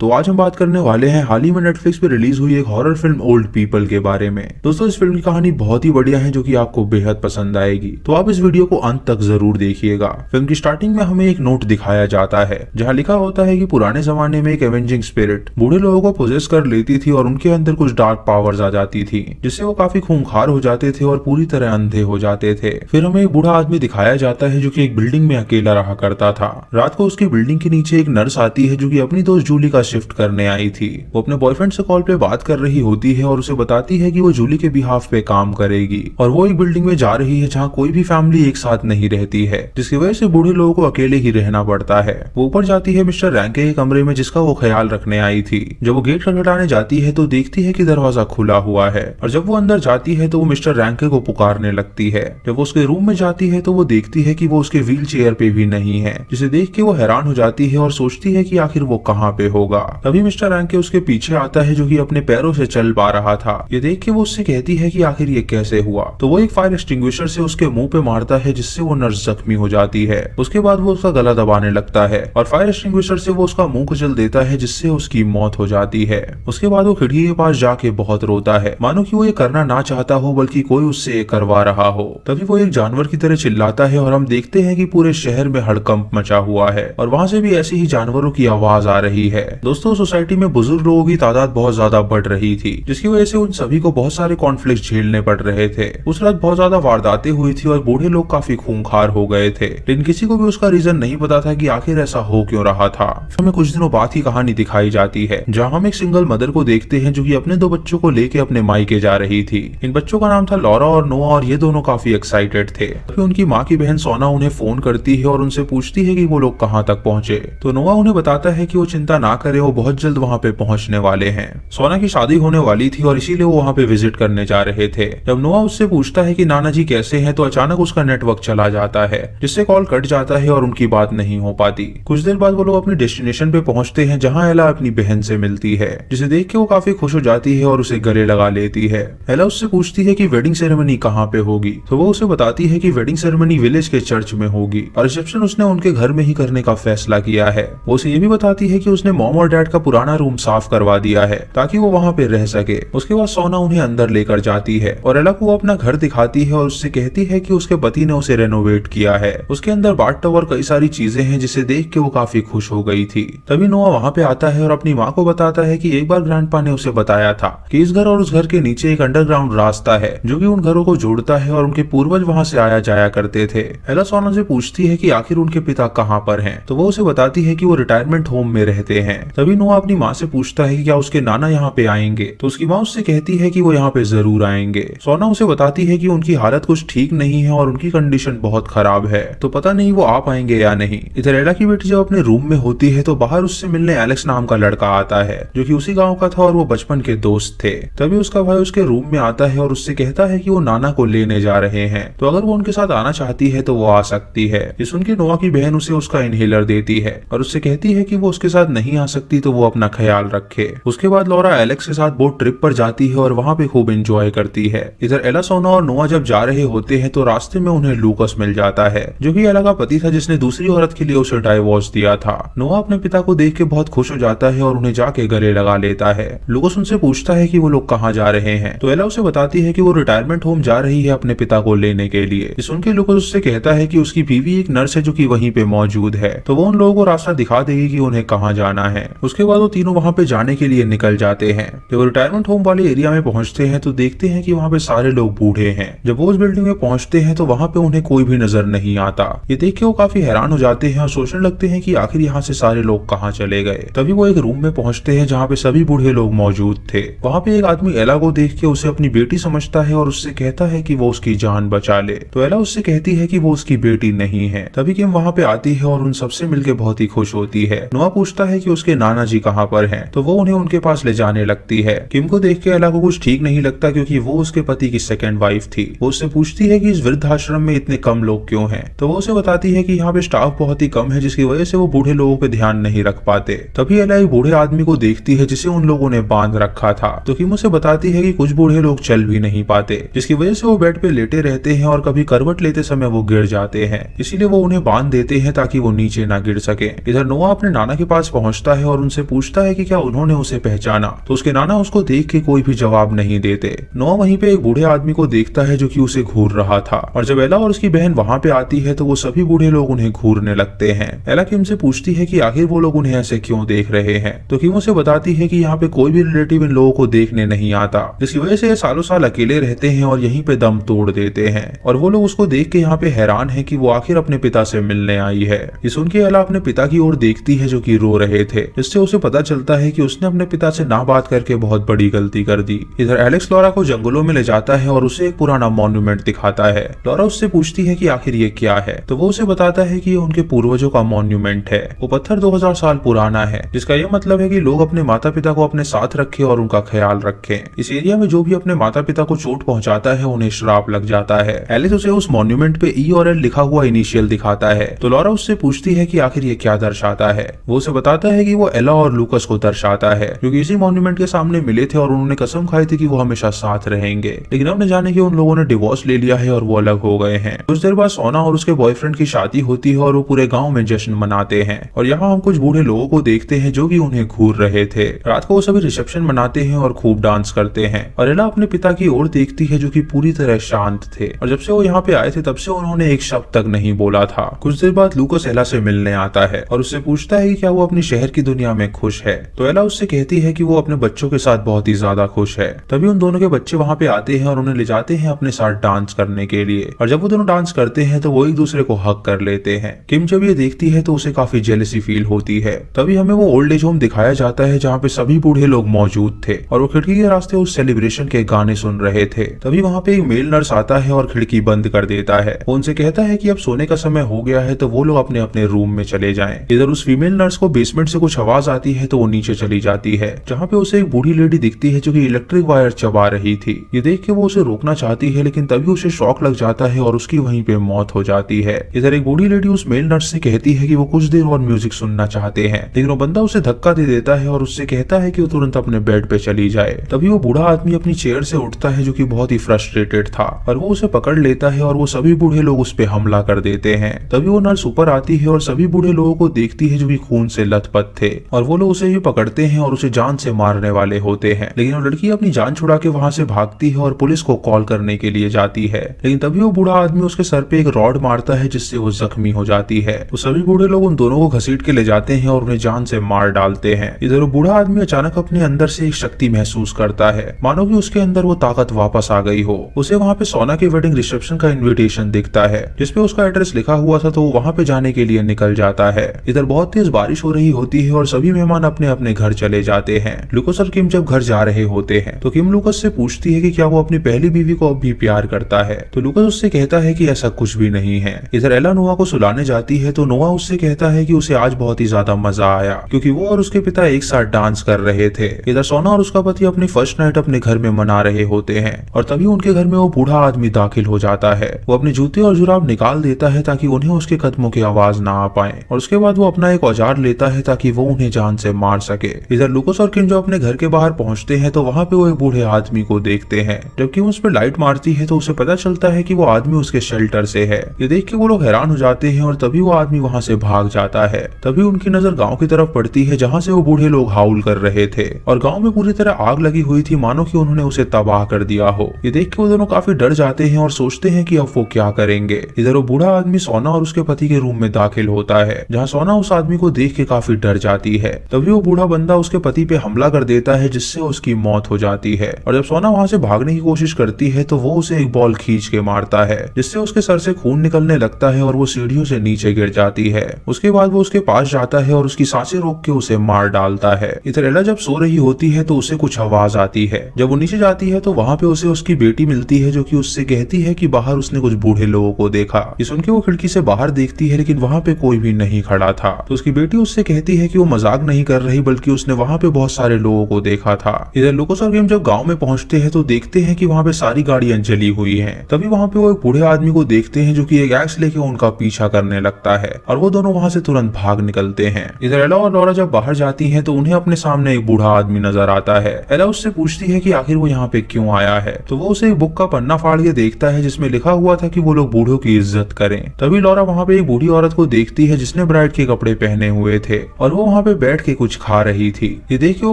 तो आज हम बात करने वाले हैं हाल ही में नेटफ्लिक्स पे रिलीज हुई एक हॉरर फिल्म ओल्ड पीपल के बारे में। दोस्तों इस फिल्म की कहानी बहुत ही बढ़िया है जो कि आपको बेहद पसंद आएगी, तो आप इस वीडियो को अंत तक जरूर देखिएगा। फिल्म की स्टार्टिंग में हमें एक नोट दिखाया जाता है जहाँ लिखा होता है कि पुराने जमाने में एक एवेंजिंग स्पिरिट बूढ़े लोगों को पोजेस कर लेती थी और उनके अंदर कुछ डार्क पावर्स आ जाती थी जिससे वो काफी खूंखार हो जाते थे और पूरी तरह अंधे हो जाते थे। फिर हमें एक बूढ़ा आदमी दिखाया जाता है जो कि एक बिल्डिंग में अकेला रहा करता था। रात को उसकी बिल्डिंग के नीचे एक नर्स आती है जो कि अपनी दोस्त जूली का शिफ्ट करने आई थी। वो अपने बॉयफ्रेंड से कॉल पे बात कर रही होती है और उसे बताती है कि वो जूली के बिहाफ पे काम करेगी और वो एक बिल्डिंग में जा रही है जहाँ कोई भी फैमिली एक साथ नहीं रहती है, जिसकी वजह से बूढ़े लोगों को अकेले ही रहना पड़ता है। वो ऊपर जाती है मिस्टर रैंके के कमरे में जिसका वो ख्याल रखने आई थी। जब वो गेट खटखटाने जाती है तो देखती है कि दरवाजा खुला हुआ है और जब वो अंदर जाती है तो वो मिस्टर रैंके को पुकारने लगती है। जब वो उसके रूम में जाती है तो वो देखती है कि वो उसके व्हील चेयर पे भी नहीं है, जिसे देख के वो हैरान हो जाती है और सोचती है कि आखिर वो कहाँ पे होगा। तभी मिस्टर रैंके उसके पीछे आता है जो कि अपने पैरों से चल पा रहा था। ये देख के वो उससे कहती है कि आखिर ये कैसे हुआ, तो वो एक फायर एक्सटिंग्विशर से उसके मुंह पे मारता है जिससे वो नर्स जख्मी हो जाती है। उसके बाद वो उसका गला दबाने लगता है और फायर एक्सटिंग्विशर से वो उसका मुंह कुचल देता है जिससे उसकी मौत हो जाती है। उसके बाद वो खिड़की के पास जाके बहुत रोता है, मानो कि वो ये करना ना चाहता हो बल्कि कोई उससे ये करवा रहा हो। तभी वो एक जानवर की तरह चिल्लाता है और हम देखते हैं कि पूरे शहर में हड़कंप मचा हुआ है और वहाँ से भी ऐसी ही जानवरों की आवाज आ रही है। दोस्तों सोसाइटी में बुजुर्ग लोगों की तादाद बहुत ज्यादा बढ़ रही थी जिसकी वजह से उन सभी को बहुत सारे कॉन्फ्लिक्ट झेलने पड़ रहे थे। उस रात बहुत ज्यादा वारदातें हुई थी और बूढ़े लोग काफी खूंखार हो गए थे, लेकिन किसी को भी उसका रीजन नहीं पता था कि आखिर ऐसा हो क्यों रहा था। हमें कुछ दिनों बाद ही कहानी दिखाई जाती है जहाँ हम एक सिंगल मदर को देखते हैं जो कि अपने 2 बच्चों को लेके अपने मायके जा रही थी। इन बच्चों का नाम था लॉरा और नोआ और ये दोनों काफी एक्साइटेड थे। फिर उनकी माँ की बहन सोना उन्हें फोन करती है और उनसे पूछती है कि वो लोग कहाँ तक पहुँचे, तो नोआ उन्हें बताता है कि वो चिंता ना करे, वो बहुत जल्द वहाँ पे पहुँचने वाले हैं। सोना की शादी होने वाली थी और इसीलिए वो वहाँ पे विजिट करने जा रहे थे। जब नोआ उससे पूछता है कि नाना जी कैसे हैं, तो अचानक उसका नेटवर्क चला जाता है जिससे कॉल कट जाता है और उनकी बात नहीं हो पाती। कुछ देर बाद वो लोग अपनी डेस्टिनेशन पे पहुंचते हैं जहाँ एला अपनी बहन से मिलती है, जिसे देख के वो काफी खुश हो जाती है और उसे गले लगा लेती है। एला उससे पूछती है कि वेडिंग सेरेमनी कहाँ पे होगी, तो वो उसे बताती है कि वेडिंग सेरेमनी विलेज के चर्च में होगी और रिसेप्शन उसने उनके घर में ही करने का फैसला किया है। वो उसे ये भी बताती है कि उसने मॉम और डैड का पुराना रूम साफ करवा दिया है ताकि वो वहाँ पे रह सके। उसके बाद सोना उन्हें अंदर लेकर जाती है और एला को वो अपना घर दिखाती है और उससे कहती है कि उसके पति ने उसे रेनोवेट किया है। उसके अंदर बाथटब और कई सारी चीजें हैं जिसे देख के वो काफी खुश हो गई थी। तभी नोआ वहाँ पे आता है और अपनी माँ को बताता है कि एक बार ग्रैंडपा ने उसे बताया था कि इस घर और उस घर के नीचे एक अंडरग्राउंड रास्ता है जो कि उन घरों को जोड़ता है और उनके पूर्वज वहाँ से आया जाया करते थे। एला सोना से पूछती है कि आखिर उनके पिता कहाँ पर हैं, तो वो उसे बताती है कि वो रिटायरमेंट होम में रहते हैं। तभी नोआ अपनी माँ से पूछता है कि क्या उसके नाना यहाँ पे आएंगे, तो उसकी माँ उससे कहती है कि वो यहाँ पे जरूर आएंगे। सोना उसे बताती है कि उनकी हालत कुछ ठीक नहीं है और उनकी कंडीशन बहुत खराब है, तो पता नहीं वो आ पाएंगे या नहीं। इधर एला की बेटी जब अपने रूम में होती है तो बाहर उससे मिलने एलेक्स नाम का लड़का आता है जो कि उसी गांव का था और वो बचपन के दोस्त थे। तभी उसका भाई उसके रूम में आता है और उससे कहता है कि वो नाना को लेने जा रहे हैं, तो अगर वो उनके साथ आना चाहती है तो वो आ सकती है। ये सुन के नोआ की बहन उसे उसका इनहेलर देती है और उससे कहती है कि वो उसके साथ नहीं आ सकती तो वो अपना ख्याल रखे। उसके बाद लॉरा एलेक्स के साथ बोट ट्रिप पर जाती है और वहाँ पे खूब एंजॉय करती है। इधर एला सोना और नोआ जब जा रहे होते हैं तो रास्ते में उन्हें लूकस मिल जाता है जो कि एला का पति था जिसने दूसरी औरत के लिए उसे डाइवोर्स दिया था। नोआ अपने पिता को देख के बहुत खुश हो जाता है और उन्हें जाके गले लगा लेता है। लूकस उनसे पूछता है कि वो लोग कहाँ जा रहे हैं, तो एला उसे बताती है कि वो रिटायरमेंट होम जा रही है अपने पिता को लेने के लिए। सुन के लूकस उससे कहता है कि उसकी बीवी एक नर्स है जो कि वहीं पे मौजूद है, तो वो उन लोगों को रास्ता दिखा देगी कि उन्हें कहाँ जाना है। उसके बाद वो तीनों वहाँ पे जाने के लिए निकल जाते हैं। जब वो रिटायरमेंट होम वाले एरिया में पहुंचते हैं तो देखते हैं कि वहाँ पे सारे लोग बूढ़े हैं। जब वो उस बिल्डिंग में पहुंचते हैं तो वहाँ पे उन्हें कोई भी नजर नहीं आता। ये देख के वो काफी हैरान हो जाते हैं और सोचने लगते हैं कि आखिर यहाँ से सारे लोग कहाँ चले गए। तभी वो एक रूम में पहुंचते हैं जहाँ पे सभी बूढ़े लोग मौजूद थे। वहाँ पे एक आदमी एला को देख के उसे अपनी बेटी समझता है और उससे कहता है कि वो उसकी जान बचा ले, तो एला उससे कहती है कि वो उसकी बेटी नहीं है। तभी किम वहाँ पे आती है और उन सबसे मिलके बहुत ही खुश होती है। नोआ पूछता है कि उसके नाना जी कहाँ पर हैं, तो वो उन्हें उनके पास ले जाने लगती है। किम को देख के एला को कुछ ठीक नहीं लगता क्योंकि वो उसके पति की सेकंड वाइफ थी। वो उससे पूछती है कि इस वृद्धाश्रम में इतने कम लोग क्यों हैं, तो वो उसे बताती है कि यहाँ पे स्टाफ बहुत ही कम है जिसकी वजह से वो बूढ़े लोगों पे ध्यान नहीं रख पाते। तभी एला एक बूढ़े आदमी को देखती है जिसे उन लोगों ने बांध रखा था, तो किम उसे बताती है कि कुछ बूढ़े लोग चल भी नहीं पाते जिसकी वजह से वो बेड पे लेटे रहते हैं और कभी करवट लेते समय वो गिर जाते हैं, इसीलिए वो उन्हें बांध देते हैं ताकि वो नीचे ना गिर सके। इधर नोआ अपने नाना के पास पहुंचता है है और उनसे पूछता है कि क्या उन्होंने उसे पहचाना। तो उसके नाना उसको देख के कोई भी जवाब नहीं देते। नोआ वहीं पे एक बूढ़े आदमी को देखता है जो कि उसे घूर रहा था, और जब एला और उसकी बहन वहां पे आती है तो वो सभी बूढ़े लोग उन्हें घूरने लगते हैं। एला किम से पूछती है कि आखिर वो लोग उन्हें ऐसे क्यों देख रहे हैं, तो किम उसे बताती है कि यहाँ पे कोई भी रिलेटिव इन लोगों को देखने नहीं आता, जिसकी वजह से ये सालों साल अकेले रहते हैं और यहीं पे दम तोड़ देते हैं। और वो लोग उसको देख के यहाँ पे हैरान है कि वो आखिर अपने पिता से मिलने आई है। ये सुन के एला अपने पिता की ओर देखती है जो कि रो रहे थे, जिससे उसे पता चलता है कि उसने अपने पिता से ना बात करके बहुत बड़ी गलती कर दी। इधर एलेक्स लॉरा को जंगलों में ले जाता है और उसे एक पुराना मॉन्यूमेंट दिखाता है। लॉरा उससे पूछती है कि आखिर ये क्या है, तो वो उसे बताता है कि ये उनके पूर्वजों का मॉन्यूमेंट है। वो पत्थर 2000 साल पुराना है, जिसका ये मतलब है कि लोग अपने माता पिता को अपने साथ रखें और उनका ख्याल रखें। इस एरिया में जो भी अपने माता पिता को चोट पहुंचाता है उन्हें श्राप लग जाता है। एलिस उसे उस मॉन्यूमेंट पे ई और एल लिखा हुआ इनिशियल दिखाता है, तो लॉरा उससे पूछती है कि आखिर ये क्या दर्शाता है। वो उसे बताता है कि वो एला और लूकस को दर्शाता है, क्योंकि इसी मॉन्यूमेंट के सामने मिले थे और उन्होंने कसम खाई थी कि वो हमेशा साथ रहेंगे। लेकिन अब न जाने कि उन लोगों ने डिवोर्स ले लिया है और वो अलग हो गए हैं। कुछ देर बाद सोना और उसके बॉयफ्रेंड की शादी होती है और वो पूरे गाँव में जश्न मनाते हैं। और यहाँ हम कुछ बूढ़े लोगों को देखते हैं जो कि उन्हें घूर रहे थे। रात को वो सभी रिसेप्शन मनाते हैं और खूब डांस करते हैं। और एला अपने पिता की ओर देखती है जो कि पूरी तरह शांत थे, और जब से वो यहाँ पे आए थे तब से उन्होंने एक शब्द तक नहीं बोला था। कुछ देर बाद लूकस एला से मिलने आता है और उससे पूछता है कि क्या वो अपनी शहर की दुनिया में खुश है। तो एला उससे कहती है कि वो अपने बच्चों के साथ बहुत ही ज्यादा खुश है। तभी उन दोनों के बच्चे वहाँ पे आते हैं और उन्हें ले जाते हैं अपने साथ डांस करने के लिए। और जब वो दोनों डांस करते हैं तो वो एक दूसरे को हक कर लेते हैं। किम जब ये देखती है तो उसे काफी जेलसी फील होती है। तभी हमें वो ओल्ड एज होम दिखाया जाता है जहाँ पे सभी बूढ़े लोग मौजूद थे और वो खिड़की के रास्ते उस सेलिब्रेशन के गाने सुन रहे थे। तभी वहाँ पे एक मेल नर्स आता है और खिड़की बंद कर देता है। वो उनसे कहता है कि अब सोने का समय हो गया है तो वो लोग अपने अपने रूम में चले जाएं। इधर उस फीमेल नर्स को बेसमेंट से कुछ आवाज आती है तो वो नीचे चली जाती है, जहाँ पे उसे एक बूढ़ी लेडी दिखती है जो कि इलेक्ट्रिक वायर चबा रही थी। ये देख के वो उसे रोकना चाहती है, लेकिन तभी उसे शॉक लग जाता है और उसकी वहीं पे मौत हो जाती है। इधर एक बूढ़ी लेडी उस मेल नर्स से कहती है कि वो कुछ देर और म्यूजिक सुनना चाहते हैं, लेकिन वो बंदा उसे धक्का दे देता है और उससे कहता है कि वो तुरंत अपने बेड पे चली जाए। तभी वो बूढ़ा आदमी अपनी चेयर से उठता है जो कि बहुत ही फ्रस्ट्रेटेड था, और वो उसे पकड़ लेता है और वो सभी बूढ़े लोग उस पे हमला कर देते हैं। तभी वो नर्स ऊपर आती है और सभी बूढ़े लोगों को देखती है जो कि खून से लथपथ थे, और वो लोग उसे भी पकड़ते हैं और उसे जान से मारने वाले होते हैं। लेकिन वो लड़की अपनी जान छुड़ा के वहां से भागती है और पुलिस को कॉल करने के लिए जाती है। लेकिन तभी वो बूढ़ा आदमी उसके सर पे एक रॉड मारता है जिससे वो जख्मी हो जाती है। तो सभी बूढ़े लोग उन दोनों को घसीट के ले जाते हैं और उन्हें जान से मार डालते हैं। इधर वो बूढ़ा आदमी अचानक अपने अंदर से एक शक्ति महसूस करता है, मानो कि उसके अंदर वो ताकत वापस आ गई हो। उसे वहाँ पे सोना के वेडिंग रिसेप्शन का इन्विटेशन दिखता है जिसपे उसका एड्रेस लिखा हुआ था, तो वो वहाँ पे जाने के लिए निकल जाता है। इधर बहुत तेज बारिश हो रही होती है और सभी मेहमान अपने अपने घर चले जाते हैं। लूकस और किम जब घर जा रहे होते हैं तो किम लूकस से पूछती है कि क्या वो अपनी पहली बीवी को अब भी प्यार करता है, तो लूकस उससे कहता है कि ऐसा कुछ भी नहीं है। इधर एला नोआ को सुलाने जाती है तो नोआ उससे कहता है कि उसे आज बहुत ही ज्यादा मजा आया क्योंकि वो और उसके पिता एक साथ डांस कर रहे थे। इधर सोना और उसका पति अपनी फर्स्ट नाइट अपने घर में मना रहे होते हैं और तभी उनके घर में वो बूढ़ा आदमी दाखिल हो जाता है। वो अपने जूते और जुराब निकाल देता है ताकि उन्हें उसके कदमों की आवाज ना आ पाए, और उसके बाद वो अपना एक औजार लेता है ताकि वो उन्हें जान से मार सके। इधर लूकस और किम जो अपने घर के बाहर पहुंचते हैं तो वहाँ पे वो एक बूढ़े आदमी को देखते हैं। जबकि उस पर लाइट मारती है तो उसे पता चलता है कि वो आदमी उसके शेल्टर से है। ये देख के वो लोग हैरान हो जाते हैं और तभी वो आदमी वहाँ से भाग जाता है। तभी उनकी नजर गाँव की तरफ पड़ती है जहाँ से वो बूढ़े लोग हाउल कर रहे थे और गाँव में पूरी तरह आग लगी हुई थी, मानो कि उन्होंने उसे तबाह कर दिया हो। ये देख के वो दोनों काफी डर जाते हैं और सोचते हैं कि अब वो क्या करेंगे। इधर वो बूढ़ा आदमी सोना और उसके पति के रूम में दाखिल होता है जहाँ सोना उस आदमी को देख के काफी डर जाती है। तभी वो बूढ़ा बंदा उसके पति पे हमला कर देता है जिससे उसकी मौत हो जाती है, और जब सोना वहाँ से भागने की कोशिश करती है तो वो उसे एक बॉल खींच के मारता है जिससे उसके सर से खून निकलने लगता है और वो सीढ़ियों से नीचे गिर जाती है। उसके बाद वो उसके पास जाता है और उसकी सांसें रोक के उसे मार डालता है। इधर एला जब सो रही होती है तो उसे कुछ आवाज आती है। जब वो नीचे जाती है तो वहाँ पे उसे उसकी बेटी मिलती है जो कि उससे कहती है कि बाहर उसने कुछ बूढ़े लोगों को देखा। ये सुन के वो खिड़की से बाहर देखती है लेकिन वहाँ पे कोई भी नहीं खड़ा था। तो उसकी बेटी उससे कहती है कि वो मजाक नहीं कर रही बल्कि उसने वहाँ पे बहुत सारे लोगों को देखा था। इधर लूकस और किम जब गाँव में पहुँचते हैं तो देखते हैं कि वहाँ पे सारी गाड़ियां जली हुई हैं। तभी वहाँ पे वो एक बूढ़े आदमी को देखते हैं जो कि एक एक्स लेके उनका पीछा करने लगता है और वो दोनों वहाँ से तुरंत भाग निकलते हैं। इधर एला और लॉरा जब बाहर जाती हैं तो उन्हें अपने सामने एक बूढ़ा आदमी नजर आता है। एला उससे पूछती है कि आखिर वो यहाँ पे क्यों आया है, तो वो उसे एक बुक का पन्ना फाड़ के देखता है जिसमें लिखा हुआ था कि वो लोग बूढ़ों की इज्जत करें। तभी लॉरा वहाँ पे एक बूढ़ी औरत को देखती है जिसने ब्राइड के कपड़े पहने हुए थे और वो वहाँ पे बैठ के कुछ खा रही थी। ये देख के वो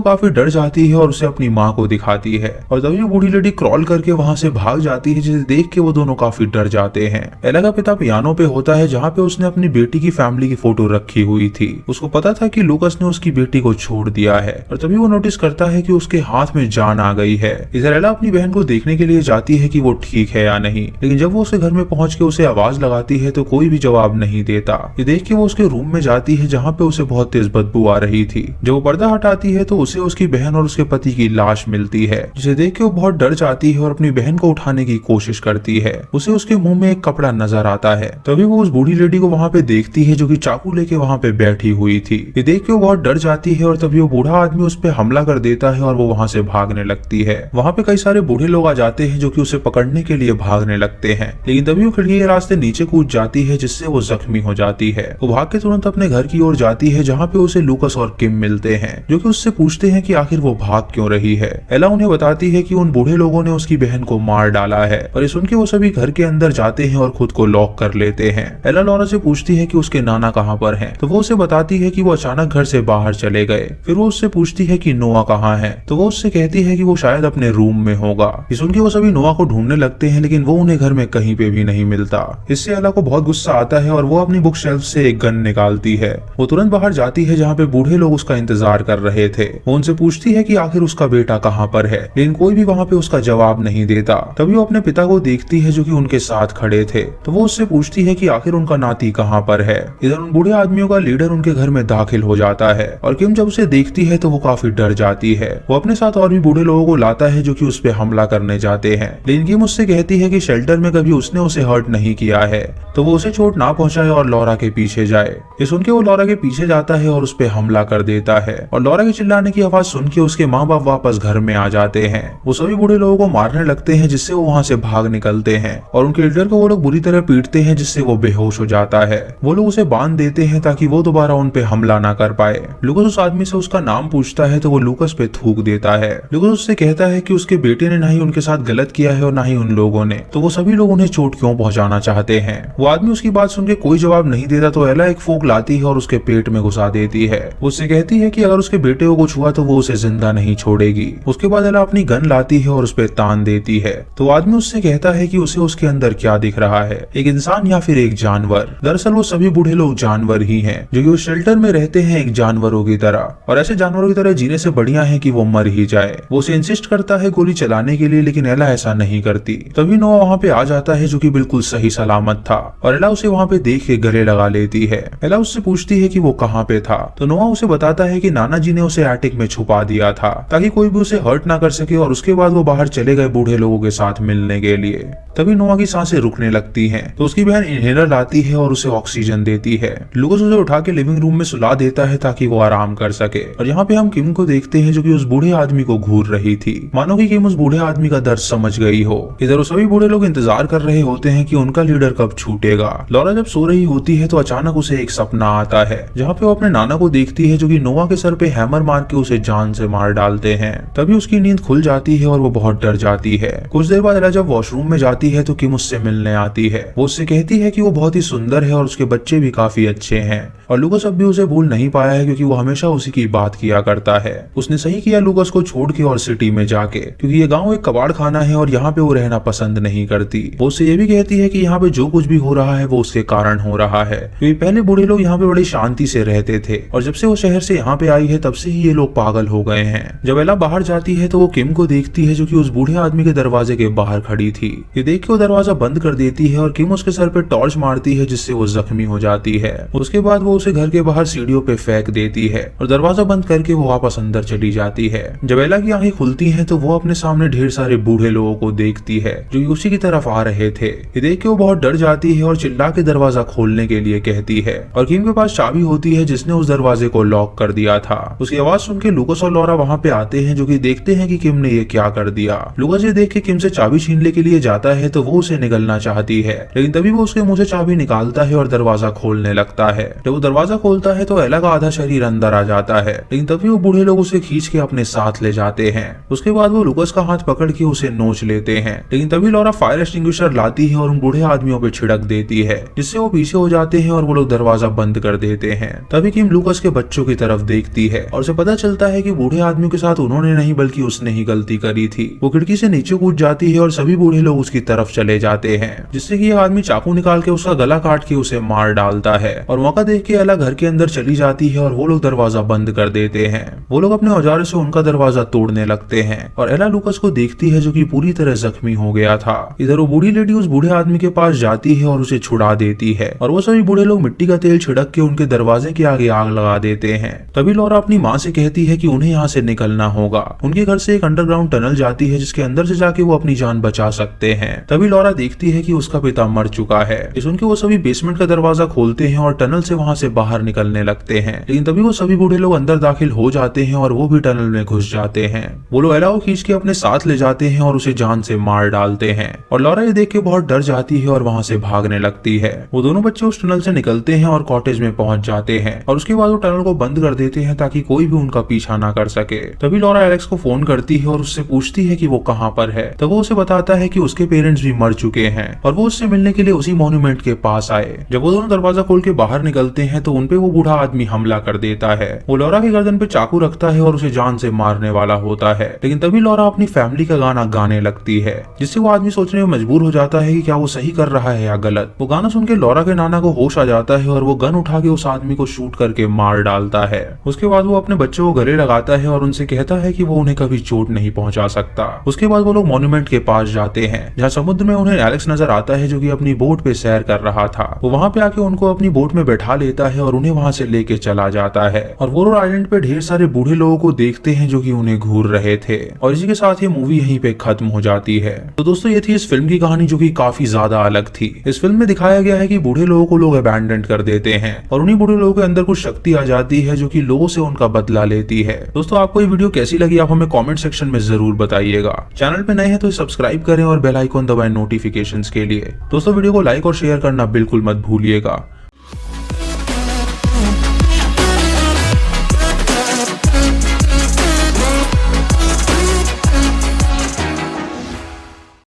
काफी डर जाती है और उसे अपनी माँ को दिखाती है और तभी बूढ़ी लेडी क्रॉल करके वहाँ से भाग जाती है, जिसे देख के वो दोनों काफी डर जाते हैं। एला का पिता पियानो पे होता है जहाँ पे उसने अपनी बेटी की फैमिली की फोटो रखी हुई थी। उसको पता था कि लूकास ने उसकी बेटी को छोड़ दिया है और तभी वो नोटिस करता है कि उसके हाथ में जान आ गई है। इधर एला अपनी बहन को देखने के लिए जाती है कि वो ठीक है या नहीं, लेकिन जब वो उसके घर में पहुंच के उसे आवाज लगाती है तो कोई भी जवाब नहीं देता। ये देख के वो उसके रूम में जाती है जहाँ पे उसे बहुत तेज बदबू आ रही थी। जब वो पर्दा हटाती है तो उसे उसकी बहन और उसके पति की लाश मिलती है, जिसे देख के वो बहुत डर जाती है और अपनी बहन को उठाने की कोशिश करती है। उसे उसके मुंह में एक कपड़ा नजर आता है। तभी वो उस बूढ़ी लेडी को वहाँ पे देखती है जो कि चाकू लेके वहाँ पे बैठी हुई थी। ये देख के वो बहुत डर जाती है और तभी वो बूढ़ा आदमी उस पे हमला कर देता है और वो वहाँ से भागने लगती है। वहाँ पे कई सारे बूढ़े लोग आ जाते हैं जो कि उसे पकड़ने के लिए भागने लगते हैं, लेकिन तभी वो खिड़की के रास्ते नीचे कूद जाती है, जिससे वो जख्मी हो जाती है। वो भाग के तुरंत अपने घर की ओर जाती है जहाँ पे उसे लूकास और किम मिलते हैं, जो कि उससे पूछते हैं कि आखिर वो भाग क्यों रही है। एला उन्हें बताती है कि उन बूढ़े लोगों ने उसकी बहन को मार डाला है और ये सुन के वो सभी घर के अंदर जाते हैं और खुद को लॉक कर लेते हैं। एला लॉरा से पूछती है कि उसके नाना कहाँ पर हैं, तो वो उसे बताती है कि वो अचानक घर से बाहर चले गए। फिर वो उससे पूछती है कि नोआ कहाँ है, तो वो उससे कहती है कि वो शायद अपने रूम में होगा। ये सुन के वो सभी नोआ को ढूंढने लगते हैं, लेकिन वो उन्हें घर में कहीं पे भी नहीं मिलता। इससे एला को बहुत गुस्सा आता है और वो अपनी बुक शेल्फ से एक गन निकालती है। वो तुरंत बाहर जाती है जहाँ पे बूढ़े लोग उसका इंतजार कर रहे थे। वो उनसे पूछती है कि आखिर उसका बेटा कहाँ पर है, लेकिन कोई भी वहाँ पे उसका जवाब नहीं देता। तभी वो अपने पिता को देखती है जो कि उनके साथ खड़े थे, तो वो उससे पूछती है कि आखिर उनका नाती कहाँ पर है। इधर उन बूढ़े आदमियों का लीडर उनके घर में दाखिल हो जाता है और किम जब उसे देखती है तो वो काफी डर जाती है। वो अपने साथ और भी बूढ़े लोगों को लाता है जो कि उस पे हमला करने जाते हैं, लेकिन किम उससे कहती है कि शेल्टर में कभी उसने उसे हर्ट नहीं किया है, तो वो उसे चोट ना पहुंचाए और लॉरा के पीछे जाए। ये सुन के वो लॉरा के पीछे जाता है और उस पे हमला कर देता है और लॉरा के चिल्लाने की आवाज सुन के उसके माँ बाप वापस घर में आ जाते हैं। वो सभी बूढ़े लोगों को मारने लगते हैं, जिससे वो वहाँ से भाग निकलते हैं और उनके लीडर को वो लोग बुरी तरह पीटते हैं, जिससे वो बेहोश हो जाता है। वो लोग उसे बांध देते हैं ताकि वो दोबारा उन पे हमला ना कर पाए। लूकास उस आदमी से उसका नाम पूछता है तो वो लूकास पे थूक देता है। लूकास उससे कहता है कि उसके बेटे ने ना ही उनके साथ गलत किया है और ना ही उन लोगों ने, तो वो सभी लोग उन्हें चोट क्यों पहुंचाना चाहते हैं। वो आदमी उसकी बात सुन के कोई जवाब नहीं देता, तो एला एक फोक लाती है और उसके पेट में घुसा देती है। उससे कहती है कि अगर उसके बेटे को कुछ हुआ तो वो उसे जिंदा नहीं छोड़ेगी। उसके बाद एला अपनी गन लाती है और उस पे तान देती है। तो आदमी उससे कहता है कि उसे उसके अंदर क्या दिख रहा है, एक इंसान या फिर एक जानवर। दरअसल वो सभी बूढ़े लोग जानवर ही हैं, जो कि उस शेल्टर में रहते हैं एक जानवरों की तरह, और ऐसे जानवरों की तरह जीने से बढ़िया है कि वो मर ही जाए। वो उसे इंसिस्ट करता है गोली चलाने के लिए, लेकिन एला ऐसा नहीं करती। तभी नोआ वहाँ पे आ जाता है जो कि बिल्कुल सही सलामत था और एला उसे वहाँ पे देख के गले लगा लेती है। एला उससे पूछती है कि वो कहाँ पे था, तो नोआ उसे बताता है कि नाना जी ने उसे एटिक में छुपा दिया था ताकि कोई भी उसे हर्ट ना कर सके, और उसके बाद वो बाहर चले गए बूढ़े लोगों के साथ मिलने के लिए। तभी नोआ की सांसें रुकने लगती हैं, तो उसकी बहन इनहेलर लाती है और उसे ऑक्सीजन देती है। लूकास उसे उठा के लिविंग रूम में सुला देता है ताकि वो आराम कर सके। और यहाँ पे हम किम को देखते हैं जो कि उस बूढ़े आदमी को घूर रही थी, मानो कि किम उस बूढ़े आदमी का दर्द समझ गई हो। इधर वो सभी बूढ़े लोग इंतजार कर रहे होते हैं कि उनका लीडर कब छूटेगा। लॉरा जब सो रही होती है तो अचानक उसे एक सपना आता है जहाँ पे वो अपने नाना को देखती है जो कि नोआ के सर पे हैमर मार के उसे जान से मार डालते हैं। तभी उसकी नींद खुल जाती है और वो बहुत डर जाती है। कुछ देर बाद एला जब वॉशरूम में जाती है तो किम उससे मिलने आती है। वो उससे कहती है कि वो बहुत ही सुंदर है और उसके बच्चे भी काफी अच्छे हैं, और लूकास अब भी उसे भूल नहीं पाया है क्योंकि वो हमेशा उसी की बात किया करता है। उसने सही किया लूकास को छोड़ के और सिटी में जाके, क्योंकि ये गांव एक कबाड़ खाना है और यहाँ पे वो रहना पसंद नहीं करती। वो उससे ये भी कहती है कि यहाँ पे जो कुछ भी हो रहा है वो उसके कारण हो रहा है, क्योंकि पहले बूढ़े लोग यहाँ पे बड़ी शांति से रहते थे और जब से वो शहर से यहाँ पे आई है तब से ही ये लोग पागल हो गए हैं। जब एला बाहर जाती है तो वो किम को देखती है जो कि उस बूढ़े आदमी के दरवाजे के बाहर खड़ी थी। ये देख के वो दरवाजा बंद कर देती है और किम उसके सर पे टॉर्च मारती है जिससे वो जख्मी हो जाती है। उसके बाद वो उसे घर के बाहर सीढ़ियों पे फेंक देती है और दरवाजा बंद करके वो वापस अंदर चली जाती है। जब एला की आंखें खुलती हैं तो वो अपने सामने ढेर सारे बूढ़े लोगों को देखती है जो कि उसी की तरफ आ रहे थे। ये देख के वो बहुत डर जाती है और चिल्ला के दरवाजा खोलने के लिए कहती है, और किम के पास चाबी होती है जिसने उस दरवाजे को लॉक कर दिया था। उसकी आवाज सुन के लूकास और लॉरा वहाँ पे आते हैं जो कि देखते हैं कि किम ने ये क्या कर दिया। लूकास ये देख के किम से चाबी छीनने के लिए जाता है तो वो उसे निकलना चाहती है, लेकिन तभी वो उसके मुंह से चाबी निकालता है और दरवाजा खोलने लगता है। जब वो दरवाजा खोलता है तो एला का आधा शरीर अंदर आ जाता है, लेकिन तभी वो बूढ़े लोग उसे खींच के अपने साथ ले जाते हैं। उसके बाद वो लुकस का हाथ पकड़ के उसे नोच लेते हैं, लेकिन तभी लॉरा फायर एक्सटिंग्विशर लाती है और उन बूढ़े आदमियों पे छिड़क देती है, जिससे वो पीछे हो जाते हैं और वो लोग दरवाजा बंद कर देते हैं। तभी किम लुकस के बच्चों की तरफ देखती है और उसे पता चलता है कि बूढ़े आदमियों के साथ उन्होंने नहीं बल्कि उसने ही गलती करी थी। वो खिड़की से नीचे कूद जाती है और सभी बूढ़े लोग उसकी तरफ चले जाते हैं, जिससे कि यह आदमी चाकू निकाल के उसका गला काट के उसे मार डालता है। और मौका देख के एला घर के अंदर चली जाती है और वो लोग दरवाजा बंद कर देते हैं। वो लोग अपने औजारों से उनका दरवाजा तोड़ने लगते हैं और एला लुकस को देखती है जो कि पूरी तरह जख्मी हो गया था। इधर वो बूढ़ी लेडी उस बूढ़े आदमी के पास जाती है और उसे छुड़ा देती है और वो सभी बूढ़े लोग मिट्टी का तेल छिड़क के उनके दरवाजे के आगे आग लगा देते हैं। तभी लॉरा अपनी माँ से कहती है कि उन्हें यहाँ से निकलना होगा। उनके घर से एक अंडरग्राउंड टनल जाती है जिसके अंदर से जाके वो अपनी जान बचा सकते हैं। तभी लॉरा देखती है कि उसका पिता मर चुका है। सुन के वो सभी बेसमेंट का दरवाजा खोलते हैं और टनल से वहाँ से बाहर निकलने लगते हैं, लेकिन तभी वो सभी बूढ़े लोग अंदर दाखिल हो जाते हैं और वो भी टनल में घुस जाते हैं। वो लोग एला को खींच के अपने साथ ले जाते हैं और उसे जान से मार डालते हैं और लॉरा ये देख के बहुत डर जाती है और वहाँ से भागने लगती है। वो दोनों बच्चे उस टनल से निकलते हैं और कॉटेज में पहुंच जाते हैं और उसके बाद वो टनल को बंद कर देते हैं ताकि कोई भी उनका पीछा ना कर सके। तभी लॉरा एलेक्स को फोन करती है और उससे पूछती है कि वो कहाँ पर है। तब वो उसे बताता है कि उसके पेरेंट्स भी मर चुके हैं और वो उससे मिलने के लिए उसी मॉन्यूमेंट के पास आए। जब वो दोनों दरवाजा खोल के बाहर निकलते हैं तो उनपे वो बूढ़ा आदमी हमला कर देता है। वो लॉरा की गर्दन पे चाकू रखता है और उसे जान से मारने वाला होता है, लेकिन तभी लॉरा अपनी फैमिली का गाना गाने लगती है, जिससे वो आदमी सोचने में मजबूर हो जाता है कि क्या वो सही कर रहा है या गलत। वो गाना सुन के लॉरा के नाना को होश आ जाता है और वो गन उठा के उस आदमी को शूट करके मार डालता है। उसके बाद वो अपने बच्चों को गले लगाता है और उनसे कहता है कि वो उन्हें कभी चोट नहीं पहुंचा सकता। उसके बाद वो लोग मॉन्यूमेंट के पास जाते हैं जहाँ समुद्र में उन्हें एलेक्स नजर आता है जो कि अपनी बोट पे सैर कर रहा था। वो वहाँ पे आके उनको अपनी बोट में बैठा लेता है और उन्हें वहाँ से लेके चला जाता है और वो लोग आइलैंड पे ढेर सारे बूढ़े लोगों को देखते हैं जो कि उन्हें घूर रहे थे। और इसी के साथ ये मूवी यहीं पे खत्म हो जाती है। तो दोस्तों ये थी इस फिल्म की कहानी जो कि काफी ज्यादा अलग थी। इस फिल्म में दिखाया गया है कि बूढ़े लोगों को लोग अबैंडन कर देते हैं और उन्हीं बूढ़े लोगों के अंदर कुछ शक्ति आ जाती है जो कि लोगों से उनका बदला लेती है। दोस्तों आपको ये वीडियो कैसी लगी आप हमें कमेंट सेक्शन में जरूर बताइएगा। चैनल पे नए हैं तो सब्सक्राइब करें और बेल आइकन दबाएं नोटिफिकेशंस के लिए। दोस्तों वीडियो को लाइक और शेयर करना बिल्कुल मत भूलिएगा।